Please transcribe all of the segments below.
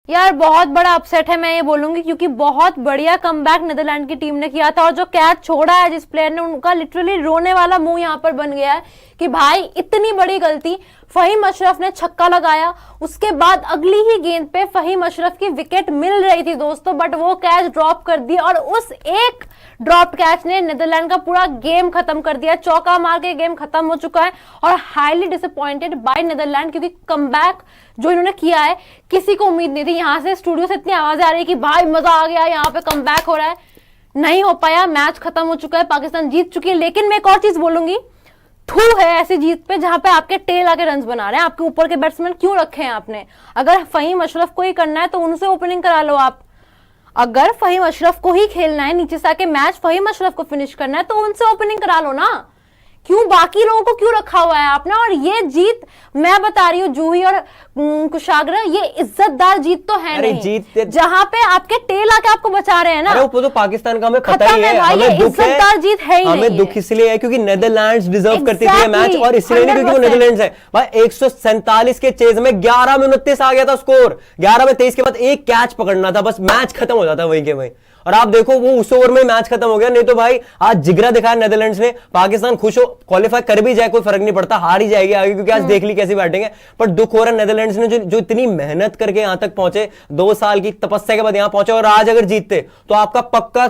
यार बहुत बड़ा अपसेट है, मैं ये बोलूंगी, क्योंकि बहुत बढ़िया कमबैक नीदरलैंड की टीम ने किया था और जो कैच छोड़ा है जिस प्लेयर ने, उनका लिटरली रोने वाला मुंह यहाँ पर बन गया है कि भाई इतनी बड़ी गलती। फहीम अशरफ ने छक्का लगाया, उसके बाद अगली ही गेंद पे फहीम अशरफ की विकेट मिल रही थी दोस्तों, बट वो कैच ड्रॉप कर दिया और उस एक ड्रॉप कैच ने नीदरलैंड का पूरा गेम खत्म कर दिया। चौका मार के गेम खत्म हो चुका है और हाईली डिसअपॉइंटेड बाय नीदरलैंड, क्योंकि कमबैक जो इन्होंने किया है किसी को उम्मीद नहीं थी। यहां से स्टूडियो से इतनी आवाजें आ रही है कि भाई मजा आ गया, यहाँ पे कमबैक हो रहा है, नहीं हो पाया, मैच खत्म हो चुका है, पाकिस्तान जीत चुकी है। लेकिन मैं एक और चीज बोलूंगी, थू है ऐसी जीत पे जहां पे आपके टेल आके रन बना रहे हैं, आपके ऊपर के बैट्समैन क्यों रखे हैं आपने? अगर फहीम अशरफ को ही करना है तो उनसे ओपनिंग करा लो आप। अगर फहीम अशरफ को ही खेलना है, नीचे से आके मैच फहीम अशरफ को फिनिश करना है तो उनसे ओपनिंग करा लो ना, क्यों बाकी लोगों को क्यों रखा हुआ है आपने? और ये जीत मैं बता रही हूँ जूही और कुशाग्र, ये इज्जतदार जीत तो है नहीं, जीत जहां पे आपके टेल आके आपको बचा रहे हैं ना। अरे वो तो पाकिस्तान का हमें पता ही है, हमें दुख है, इज्जतदार जीत है ही हमें दुख इसलिए है क्योंकि नीदरलैंड्स डिजर्व करती थी मैच, और इसलिए नहीं क्योंकि वो नीदरलैंड्स है। भाई 147 के चेज में 11 में 29 आ गया था स्कोर, 11 में 23 के बाद एक कैच पकड़ना था, बस मैच खत्म हो जाता वहीं के वहीं। और आप देखो वो उस ओवर में मैच खत्म हो गया, नहीं तो भाई आज जिगरा दिखाया नीदरलैंड्स ने। पाकिस्तान खुश हो, क्वालिफाई कर भी जाए कोई फर्क नहीं पड़ता, हार ही जाएगी आगे, क्योंकि आज देख ली कैसी बैटिंग है। पर दुख हो रहा है नीदरलैंड्स ने जो इतनी मेहनत करके यहां तक पहुंचे, 2 साल की तपस्या के बाद यहां पहुंचे, और आज अगर जीतते तो आपका पक्का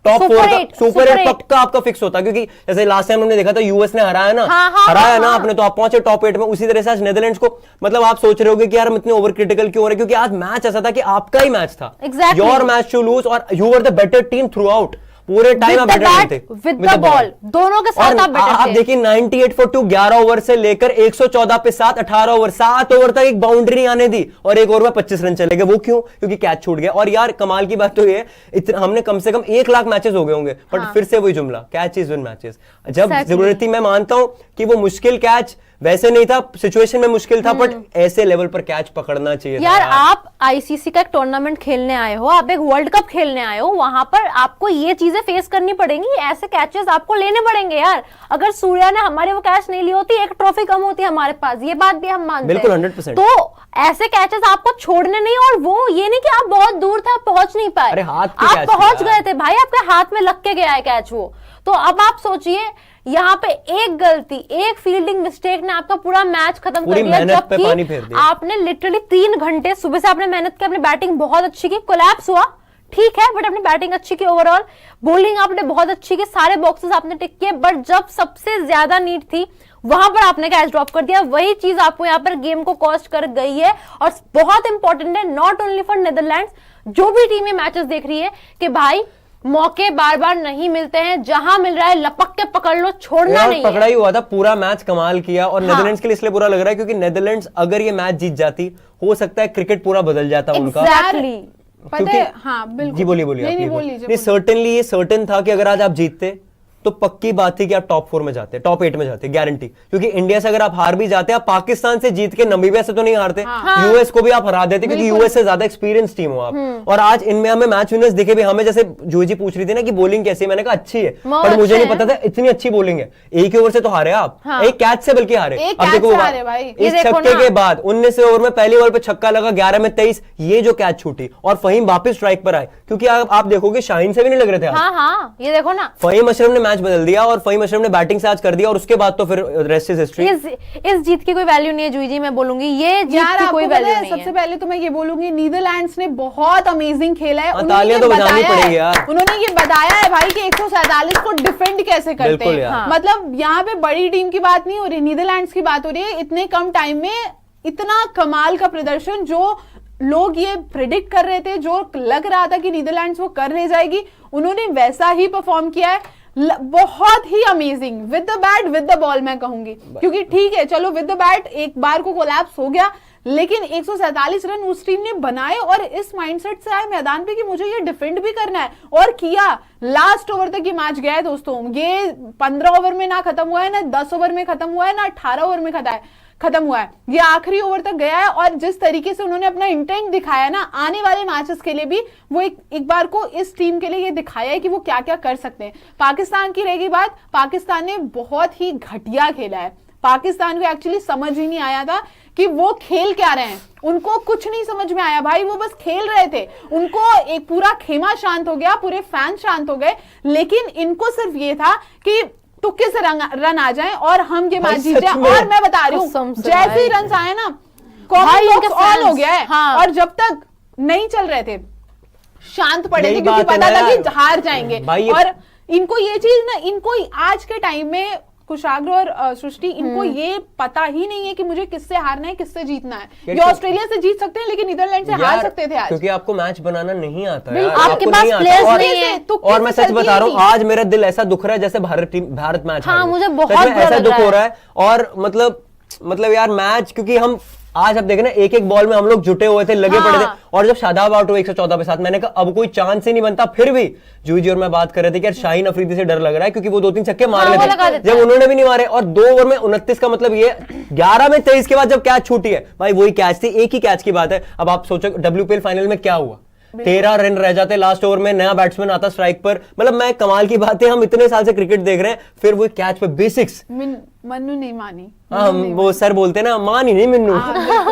टॉप 4 का सुपर 8 पक्का आपका फिक्स होता, क्योंकि जैसे लास्ट टाइम हमने देखा था यूएस ने हराया ना, हराया ना आपने, तो आप पहुंचे टॉप 8 में। उसी तरह से आज नीदरलैंड्स को, मतलब आप सोच रहे होगे कि यार हम इतने ओवर क्रिटिकल क्यों हो रहे हैं, क्योंकि आज मैच ऐसा था कि आपका ही मैच था, योर मैच टू लूज, और you were the better team through out. पूरे टाइम आप बेटर थे विद द बॉल, दोनों के साथ आप बेटर थे। आप देखिए 98 for 2, 11 ओवर से लेकर 114 पे 7, 18 ओवर, 7 ओवर तक एक बाउंड्री नहीं आने दी और एक ओवर में 25 रन चले गए। वो क्यों? क्योंकि कैच छूट गया। और यार कमाल की बात तो ये, हमने कम से कम 1 लाख मैचेस हो गए होंगे, बट फिर से वही जुमला, कैच इज विन मैचेस। जब जरूरत थी, मैं मानता हूं कि वो मुश्किल कैच वैसे नहीं था, सिचुएशन में मुश्किल था, बट ऐसे लेवल पर कैच पकड़ना चाहिए यार। आप आईसीसी का एक टूर्नामेंट खेलने आए हो, आप एक वर्ल्ड कप खेलने आए हो, वहां पर आपको ये चीजें फेस करनी पड़ेंगी, ऐसे कैचेस आपको लेने पड़ेंगे यार। अगर सूर्या ने हमारे वो कैच नहीं ली होती, एक ट्रॉफी कम होती हमारे पास, ये बात भी हम मानते हैं। बिल्कुल 100%। तो ऐसे कैचेस आपको छोड़ने नहीं, और वो ये नहीं कि आप बहुत दूर थे, आप पहुंच नहीं पाए, आप पहुंच गए थे भाई, आपके हाथ में लग के गया है कैच वो। तो अब आप सोचिए, यहाँ पे एक गलती, एक फील्डिंग मिस्टेक ने आपका पूरा मैच खत्म कर दिया, जबकि आपने लिटरली 3 घंटे सुबह से आपने मेहनत की, आपने बैटिंग बहुत अच्छी की, कोलैप्स हुआ ठीक है, बट आपने बैटिंग अच्छी की, ओवरऑल बॉलिंग आपने बहुत अच्छी की, सारे बॉक्सेस आपने टिक किए, बट जब सबसे ज्यादा नीड थी वहां पर आपने कैच ड्रॉप कर दिया। वही चीज आपको यहाँ पर गेम को कॉस्ट कर गई है, और बहुत इंपॉर्टेंट है नॉट ओनली फॉर नीदरलैंड्स, जो भी टीमें मैचेस देख रही है, कि भाई मौके बार बार नहीं मिलते हैं, जहां मिल रहा है लपक के पकड़ लो, छोड़ना नहीं। पकड़ा ही हुआ था, पूरा मैच कमाल किया, और नीदरलैंड्स के लिए इसलिए बुरा लग रहा है क्योंकि नीदरलैंड्स अगर ये मैच जीत जाती, हो सकता है क्रिकेट पूरा बदल जाता उनका। एग्जैक्टली, पता है, हाँ बिल्कुल। जी बोलिए नहीं, सर्टेनली ये सर्टेन था कि अगर आज आप जीतते तो पक्की बात थी कि आप टॉप 4 में जाते, टॉप 8 में जाते, गारंटी। क्योंकि इंडिया से अगर आप हार भी जाते, आप पाकिस्तान से जीत के, नमीबिया से तो नहीं हारते, यूएस को भी आप हरा देते, क्योंकि यूएस से ज्यादा एक्सपीरियंस टीम हो आप। और आज इनमें हमें मैच विनर्स दिखे भी, हमें जैसे जूही जी पूछ रही थी ना कि बॉलिंग कैसी है, मैंने कहा अच्छी है, पर मुझे नहीं पता था इतनी अच्छी बॉलिंग है। एक ही ओवर से तो हारे आप, एक कैच से बल्कि हारे। अब देखो इस छक्के के बाद 19 ओवर में पहली ओवर पे छक्का लगा, 11 में 23, ये जो कैच छूटी, और फहीम वापस स्ट्राइक पर आए, क्योंकि आप देखोगे शाहीन से भी नहीं लग रहे थे। हाँ, ये देखो ना, फहीम अशरफ ने मैच बदल दिया, और फहीम अशरफ ने बैटिंग से आज कर दिया, और उसके बाद तो फिर रेस्ट इज हिस्ट्री। इस जीत की कोई वैल्यू नहीं है जूही जी, मैं बोलूंगी ये जीत की कोई वैल्यू नहीं है। सबसे पहले तो मैं ये बोलूंगी, नीदरलैंड्स ने बहुत अमेजिंग खेला है, उन्होंने ये बताया है भाई कि 147 को डिफेंड कैसे करते हैं। मतलब यहाँ पे बड़ी टीम की बात नहीं हो रही, नीदरलैंड्स की बात हो रही है। इतने कम टाइम में इतना कमाल का प्रदर्शन, जो लोग ये प्रेडिक्ट कर रहे थे, जो लग रहा था कि नीदरलैंड्स वो कर ले जाएगी, उन्होंने वैसा ही परफॉर्म किया है। बहुत ही amazing, with the bat with the ball मैं कहूंगी, क्योंकि ठीक है चलो विद द बैट एक बार को कोलैप्स हो गया, लेकिन 147 रन उस टीम ने बनाए, और इस माइंडसेट से आए मैदान पे कि मुझे ये डिफेंड भी करना है, और किया। लास्ट ओवर तक ये मैच गया है दोस्तों, ये 15 ओवर में ना खत्म हुआ है, ना 10 ओवर में खत्म हुआ है, ना 18 ओवर में खत्म हुआ है, ये आखिरी ओवर तक गया है। और जिस तरीके से उन्होंने अपना इंटेंट दिखाया ना, आने वाले मैचेस के लिए भी वो एक बार को इस टीम के लिए ये दिखाया है कि वो क्या क्या कर सकते हैं। पाकिस्तान की रहेगी बात, पाकिस्तान ने बहुत ही घटिया खेला है, पाकिस्तान को एक्चुअली समझ ही नहीं आया था कि वो खेल क्या रहे हैं। उनको कुछ नहीं समझ में आया भाई, वो बस खेल रहे थे। उनको एक पूरा खेमा शांत हो गया, पूरे फैन शांत हो गए, लेकिन इनको सिर्फ ये था कि तुक्के से रन आ जाएं और हम ये मैच जीत जाएं। और मैं बता रही हूँ जैसे ही रन आए ना, कॉमेंट बॉक्स ऑन हो गया है। हाँ। और जब तक नहीं चल रहे थे शांत पड़े थे, क्योंकि पता था कि हार जाएंगे। और इनको ये चीज ना, इनको आज के टाइम में कुशाग्र और सृष्टि, इनको ये पता ही नहीं है कि मुझे किससे हारना है, किससे जीतना है। ये ऑस्ट्रेलिया से जीत सकते हैं, लेकिन नीदरलैंड से हार सकते थे आज, क्योंकि आपको मैच बनाना नहीं आता है, आपके पास प्लेयर्स नहीं है। और मैं सच बता रहा हूँ, आज मेरा दिल ऐसा दुख रहा है जैसे भारत मैच, हाँ, मुझे बहुत ऐसा दुख हो रहा है। और मतलब यार मैच, क्योंकि हम आज आप देखें ना, एक एक बॉल में हम लोग जुटे हुए थे, लगे पड़े थे। और जब शादाब आउट हुए 114 पे 7, मैंने कहा अब कोई चांस ही नहीं बनता। फिर भी जूही और मैं बात कर रहे थे कि यार शाहीन अफरीदी से डर लग रहा है, क्योंकि वो 2-3 छक्के मार लेते, जब उन्होंने भी नहीं मारे। और 2 ओवर में 29 का मतलब ये 11 में 23 के बाद जब कैच छूटी है भाई, वही कैच थी, एक ही कैच की बात है। अब आप सोचो WPL फाइनल में क्या हुआ, 13 रन रह जाते लास्ट ओवर में, नया बैट्समैन आता स्ट्राइक पर। मतलब मैं कमाल की बात है, हम इतने साल से क्रिकेट देख रहे हैं, फिर वो कैच पे बेसिक्स मन्नू नहीं मानी। हाँ, वो सर बोलते ना, मान ही नहीं मिन्नू।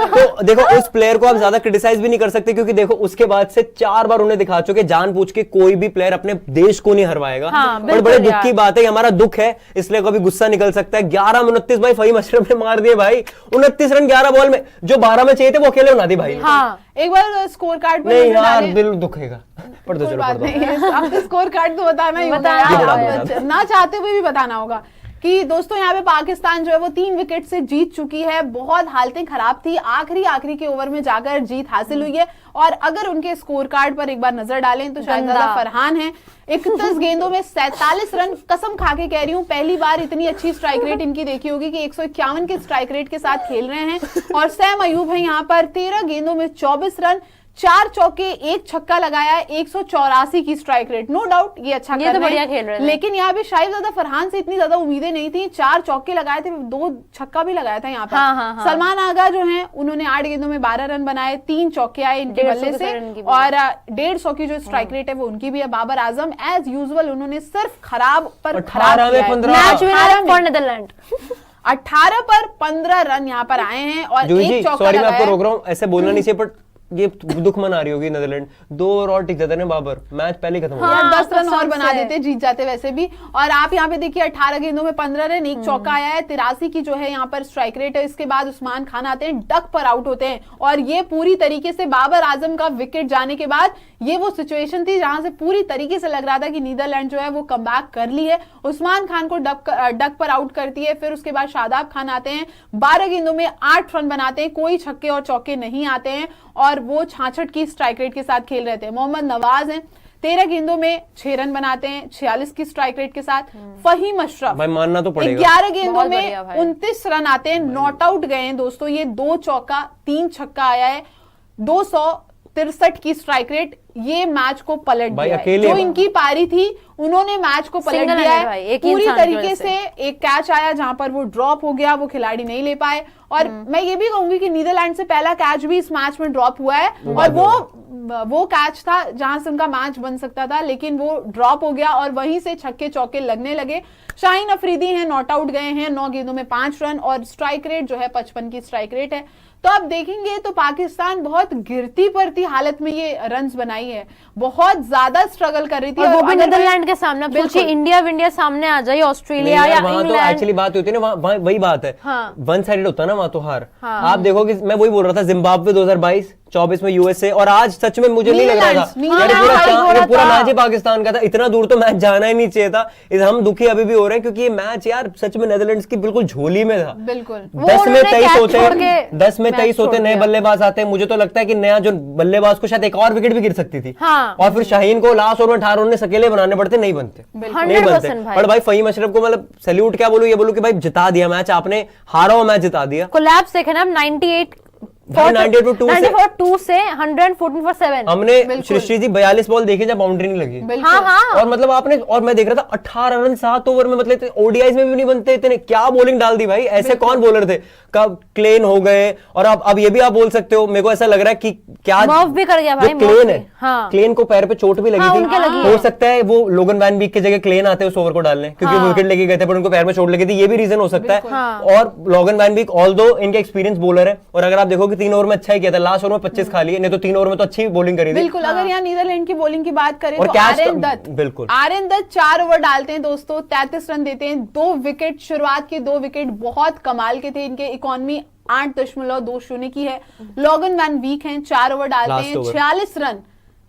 तो देखो उस प्लेयर को आप ज्यादा क्रिटिसाइज भी नहीं कर सकते, क्योंकि देखो उसके बाद से 4 बार उन्हें दिखा चुके, जानबूझ के कोई भी प्लेयर अपने देश को नहीं हरवाएगा। हाँ, बड़े बड़े दुख की बात है, हमारा दुख है, इसलिए कभी गुस्सा निकल सकता है। 11 में 29 भाई फहीम अशरफ ने मार दिए भाई, 29 रन 11 बॉल में, जो 12 में चाहिए थे वो अकेले बना दी भाई। हाँ। एक बार स्कोर कार्ड पर नहीं यार, दिल दुखेगा। पढ़ दो, चलो पढ़ दो। आपको स्कोर कार्ड तो बताना ही होगा, ना चाहते हुए भी बताना होगा कि दोस्तों यहाँ पे पाकिस्तान जो है वो 3 विकेट से जीत चुकी है। बहुत हालतें खराब थी, आखिरी के ओवर में जाकर जीत हासिल हुई है। और अगर उनके स्कोर कार्ड पर एक बार नजर डालें तो शाहजादा फरहान है, 31 गेंदों में 47 रन। कसम खा के कह रही हूँ, पहली बार इतनी अच्छी स्ट्राइक रेट इनकी देखी होगी कि 151 के स्ट्राइक रेट के साथ खेल रहे हैं। और सैम अयूब है यहाँ पर, 13 गेंदों में 24 रन, 4 चौके 1 छक्का लगाया है, 184 की स्ट्राइक रेट। नो डाउट ये अच्छा ये तो बढ़िया खेल रहे थे। लेकिन यहाँ पे शाहजादा फरहान से इतनी ज्यादा उम्मीदें नहीं थी। 4 चौके लगाए थे, 2 छक्का भी लगाया था यहाँ पर। हाँ। सलमान आगा जो हैं उन्होंने 8 गेंदों में 12 रन बनाए, 3 चौके आए इनके बल्ले से, और 150 की जो स्ट्राइक रेट है वो उनकी भी है। बाबर आजम एज यूजुअल उन्होंने सिर्फ खराब पर खराब मैच विनर फॉर नीदरलैंड। 18 पर 15 रन यहाँ पर आए हैं और 1 चौका सॉरी मैं लगाया। आपको रोक रहा हूँ, ऐसे बोलना नहीं चाहिए, पर ये दुख मना रही होगी नीदरलैंड। 2 ओवर और टिक जाते ना बाबर, मैच पहले ही खत्म हो गया। 10 रन और बना देते, जीत जाते वैसे भी। और आप यहाँ पे देखिए 18 गेंदों में 15 रन, 1 चौका आया है, 83 की जो है यहाँ पर स्ट्राइक रेट है। इसके बाद उस्मान खान आते हैं, डक पर आउट होते हैं। और ये पूरी तरीके से बाबर आजम का विकेट जाने के बाद ये वो सिचुएशन थी जहां से पूरी तरीके से लग रहा था कि नीदरलैंड जो है वो कमबैक कर ली है। उस्मान खान को डक पर आउट करती है। फिर उसके बाद शादाब खान आते हैं, 12 गेंदों में 8 रन बनाते हैं, कोई छक्के और चौके नहीं आते हैं, और वो 66 की स्ट्राइक रेट के साथ खेल रहे थे। मोहम्मद नवाज हैं, 13 गेंदों में 6 रन बनाते हैं, 46 की स्ट्राइक रेट के साद। फहीम अशरफ भाई मानना तो पड़ेगा, 11 गेंदों में 29 रन आते हैं, नॉट आउट गए हैं दोस्तों। ये 2 चौका 3 छक्का आया है, 263 की स्ट्राइक रेट। ये मैच को पलट दिया है। जो इनकी पारी थी उन्होंने मैच को पलट दिया है पूरी तरीके से। एक कैच आया जहां पर वो ड्रॉप हो गया, वो खिलाड़ी नहीं ले पाए। और मैं ये भी कहूंगी कि नीदरलैंड से पहला कैच भी इस मैच में ड्रॉप हुआ है, और वो कैच था जहां से उनका मैच बन सकता था, लेकिन वो ड्रॉप हो गया और वहीं से छक्के चौके लगने लगे। शाहीन अफरीदी हैं, नॉट आउट गए हैं, 9 गेंदों में 5 रन, और स्ट्राइक रेट जो है 55 की स्ट्राइक रेट है। तो आप देखेंगे तो पाकिस्तान बहुत गिरती पड़ती हालत में ये रन्स बनाई है, बहुत ज्यादा स्ट्रगल कर रही थी। और वो भी नीदरलैंड के सामने। बिल्कुल इंडिया सामने आ जाए, ऑस्ट्रेलिया या इंग्लैंड, तो एक्चुअली बात होती है ना, वही बात है। हाँ। वन साइडेड होता है ना वहां तो हार। आप देखो कि मैं वही बोल रहा था, जिम्बाब्वे 2022-24 में यूएसए, और आज सच में मुझे नहीं लग रहा था पूरा मैच ही पाकिस्तान का था। इतना दूर तो मैच जाना ही नहीं चाहिए था। हम दुखी अभी भी हो रहे हैं, क्योंकि ये मैच यार सच में नीदरलैंड्स की बिल्कुल झोली में था। बिल्कुल 10 में 23 होते नए बल्लेबाज आते हैं। मुझे तो लगता है कि नया जो बल्लेबाज को शायद एक और विकेट भी गिर सकती थी। और फिर शाहीन को लास्ट ओवर में 18 रन अकेले बनाने पड़ते, नहीं बनते। पर भाई फहीम अशरफ को मतलब सैल्यूट क्या बोलूं, ये बोलूं कि भाई जिता दिया मैच आपने, हारा हुआ मैच जिता दिया। कोलैप्स देखे ना, 98 94 से 114 for 7। हमने सृष्टि जी 42 बॉल देखे जब बाउंड्री नहीं लगी। हाँ। और मतलब आपने, और मैं देख रहा था 18 रन 7 ओवर में, मतलब ओडीआईज में भी नहीं बनते इतने। क्या बॉलिंग डाल दी भाई, ऐसे कौन बॉलर थे। कब क्लेन हो गए, और अब ये भी आप बोल सकते हो, मेरे को ऐसा लग रहा है कि क्या भी कर गया भाई, क्लेन है। हाँ। क्लेन को पैर पे चोट भी लगी थी, हो सकता है वो लोगन वैन बीक की जगह क्लेन आते उस ओवर को डालने, क्योंकि वो विकेट लेके गए थे पर उनको पैर में चोट लगी थी, ये भी रीजन हो सकता है। और लोगन वैन बीक ऑल्दो इनके एक्सपीरियंस बॉलर है, और अगर आप देखोगे 3 ओवर में अच्छा ही किया था, लास्ट ओवर में 25 खा लिए, नहीं तो 3 ओवर में तो अच्छी बॉलिंग करी थी। बिल्कुल। अगर यहाँ नीदरलैंड की बॉलिंग की बात करें तो बिल्कुल आर्यन दत्त 4 ओवर डालते हैं दोस्तों, 33 रन देते हैं, 2 विकेट, शुरुआत के 2 विकेट बहुत कमाल के थे। इनके इकोनॉमी 8.20 की है। लोगन वैन वीक हैं, 4 ओवर डालते हैं, 46 रन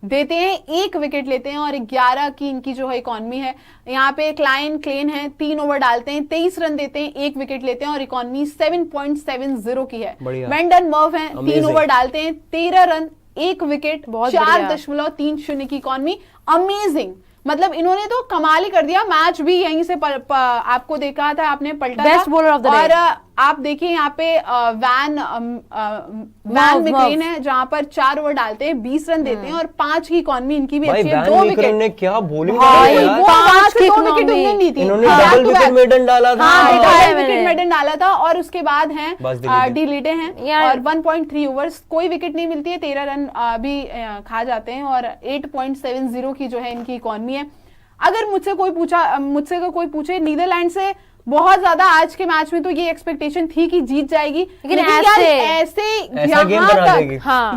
देते हैं, 1 विकेट लेते हैं, और 11 की इनकी जो है इकोनॉमी है। यहाँ पे क्लेन है, 3 ओवर डालते हैं, 23 रन देते हैं, 1 विकेट लेते हैं, और इकोनॉमी 7.70 की है। वेंडन मर्व हैं, 3 ओवर डालते हैं, 13 रन, 1 विकेट, 4.30 की इकोनॉमी। अमेजिंग, मतलब इन्होंने तो कमाल ही कर दिया। मैच भी यहीं से आपको देखा था, आपने पलटा best bowler of the day. और आप देखिए यहाँ पे वैन मैकलेन है, जहां पर 4 ओवर डालते हैं, 20 रन देते हैं, और 5 की इकोनॉमी इनकी भी अच्छी है। 2 विकेट ने क्या बॉलिंग, 5 की 2 विकेट उन्होंने दी थी। इन्होंने डबल विकेट मेडन डाला था, विकेट मेडन डाला था, और उसके बाद हैं डिलीटे हैं, और 1.3 ओवर्स, कोई विकेट नहीं मिलती है, 13 रन भी खा जाते हैं, और 8.70 की जो है इनकी इकोनॉमी है। अगर मुझसे कोई पूछे नीदरलैंड से बहुत ज्यादा आज के मैच में, तो ये एक्सपेक्टेशन थी कि जीत जाएगी, लेकिन ऐसे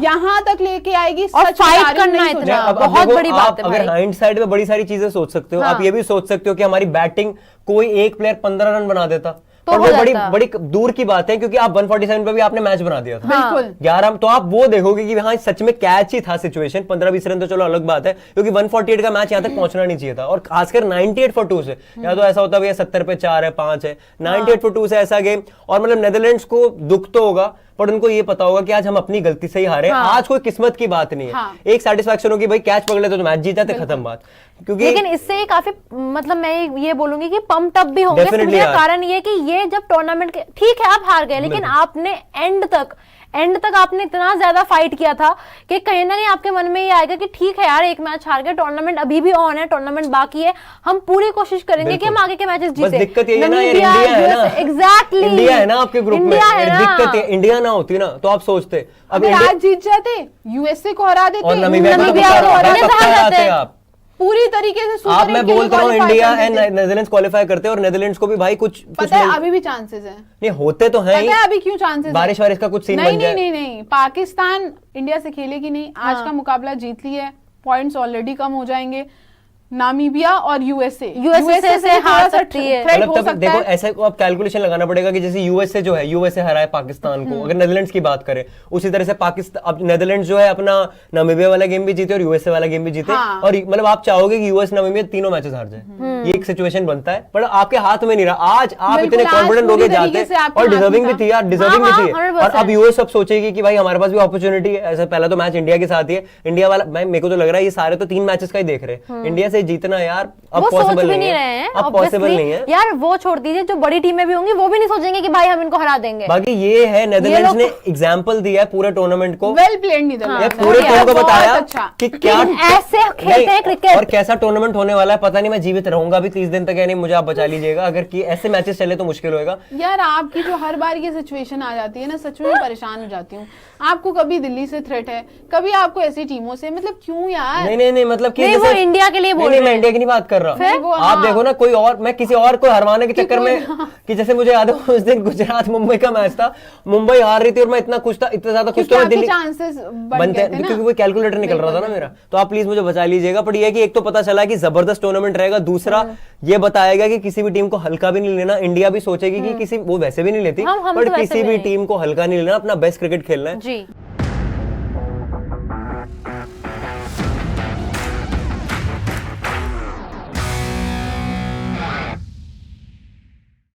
यहाँ तक लेके आएगी, और फाइट करना इतना बहुत बड़ी बात है। अगर हाइंडसाइड में बड़ी सारी चीजें सोच सकते हो, आप ये भी सोच सकते हो कि हमारी बैटिंग कोई एक प्लेयर 15 रन बना देता, तो वो बड़ी दूर की बात है, क्योंकि आप 147 पे भी आपने मैच बना दिया था। बिल्कुल 11, तो आप वो देखोगे कि हाँ सच में कैच ही था सिचुएशन। 15-20 रन तो चलो अलग बात है, क्योंकि 148 का मैच यहाँ तक पहुंचना नहीं चाहिए था, और खासकर 98 for 2 से, या तो ऐसा होता भैया 70 पे 4 है 5 है, 98 for 2 से ऐसा गेम। और मतलब नेदरलैंड्स को दुख तो होगा, पर उनको ये पता होगा कि आज हम अपनी गलती से ही हारे। आज कोई किस्मत की बात नहीं है, एक सेटिस्फैक्शन होगी भाई कैच पकड़ लेते तो मैच जीता थे, खत्म बात। क्योंकि लेकिन इससे काफी, मतलब मैं ये बोलूंगी कि पंप्ड अप भी होंगे। कारण ये कि ये जब टूर्नामेंट के, ठीक है आप हार गए, लेकिन आपने एंड तक आपने इतना ज्यादा फाइट किया था कि कहीं ना कहीं आपके मन में ये आएगा कि ठीक है यार, एक मैच हार गए, टूर्नामेंट अभी भी ऑन है, टूर्नामेंट बाकी है, हम पूरी कोशिश करेंगे कि हम आगे के मैचेस जीते। दिक्कत ये है ना, इंडिया है ना, एग्जैक्टली इंडिया है ना आपके ग्रुप में, दिक्कत है इंडिया ना होती ना तो आप सोचते अब आज जीत जाते, यूएसए को हरा देते, और नमीबिया को हराते आप पूरी तरीके से। आप, मैं बोलता हूँ इंडिया एंड नेदरलैंड्स क्वालिफाई करते हैं, और नेदरलैंड्स को भी भाई कुछ पता है अभी भी चांसेस है। नहीं होते तो हैं, पता है अभी क्यों चांसेस, बारिश वारिश का कुछ सीन बन जाए। नहीं, पाकिस्तान इंडिया से खेलेगी नहीं, आज का मुकाबला जीत लिया है, पॉइंट्स ऑलरेडी कम हो जाएंगे। नामीबिया और यूएसए से हार सकती है। मतलब देखो ऐसे को आप कैलकुलेशन लगाना पड़ेगा कि जैसे यूएसए जो है, यूएसए हरा है पाकिस्तान को, अगर नेदरलैंड्स की बात करें, उसी तरह से पाकिस्तान, अब नेदरलैंड्स जो है अपना नामीबिया वाला गेम भी जीते और यूएसए वाला गेम भी जीते, और मतलब आप चाहोगे कि यूएस नामीबिया तीनों मैचेस हार जाए, ये एक सिचुएशन बनता है, पर आपके हाथ में नहीं रहा। आज आप इतने कॉन्फिडेंट होके जाते, और डिजर्विंग भी थी यार, डिजर्विंग भी थी। और अब यूएस अब सोचेगी कि भाई हमारे पास भी अपॉर्चुनिटी है। ऐसा पहला तो मैच इंडिया के साथ ही है, इंडिया वाला मेरे को तो लग रहा है ये सारे तो 3 मैचेस का ही देख रहे, इंडिया से जीतना यार अब पॉसिबल नहीं है, अब पॉसिबल नहीं है यार। वो छोड़ दीजिए, जो बड़ी टीमें भी होंगी वो भी नहीं सोचेंगे कि भाई हम इनको हरा देंगे। बाकी ये है नेदरलैंड्स ने एग्जांपल दिया है पूरे टूर्नामेंट को, वेल प्लेड नीदरलैंड्स, पूरे टीम को बताया कि क्या ऐसे खेलते हैं क्रिकेट, और कैसा टूर्नामेंट होने वाला है। पता नहीं मैं जीवित रहूंगा भी 30 दिन तक या नहीं, मुझे आप बचा लीजिएगा। अगर कि ऐसे मैचेस चले तो मुश्किल होगा यार। आपकी जो हर बार ये सिचुएशन आ जाती है ना, सच में परेशान हो जाती हूँ। आपको कभी दिल्ली से थ्रेट है, कभी आपको ऐसी टीमों से, मतलब क्यों यार। नहीं मतलब कि वो इंडिया के लिए बोल रहे हैं, मैं इंडिया की नहीं बात कर रहा। आप देखो ना, कोई और, मैं किसी और को हरवाने के चक्कर में, कि जैसे मुझे याद है उस दिन गुजरात मुंबई का मैच था, मुंबई हार रही थी और मैं इतना खुश था, इतना ज्यादा खुश तो मैं दिल्ली चांसेस बनते हैं, क्योंकि वो कैलकुलेटर निकल रहा था ना मेरा। तो आप प्लीज मुझे बचा लीजिएगा। पर ये कि एक तो पता चला कि जबरदस्त टूर्नामेंट रहेगा, दूसरा ये बताएगा कि किसी भी टीम को हल्का भी नहीं लेना। इंडिया भी सोचेगी कि किसी, वो वैसे भी नहीं लेती, बट किसी भी टीम को हल्का नहीं लेना, अपना बेस्ट क्रिकेट खेलना है।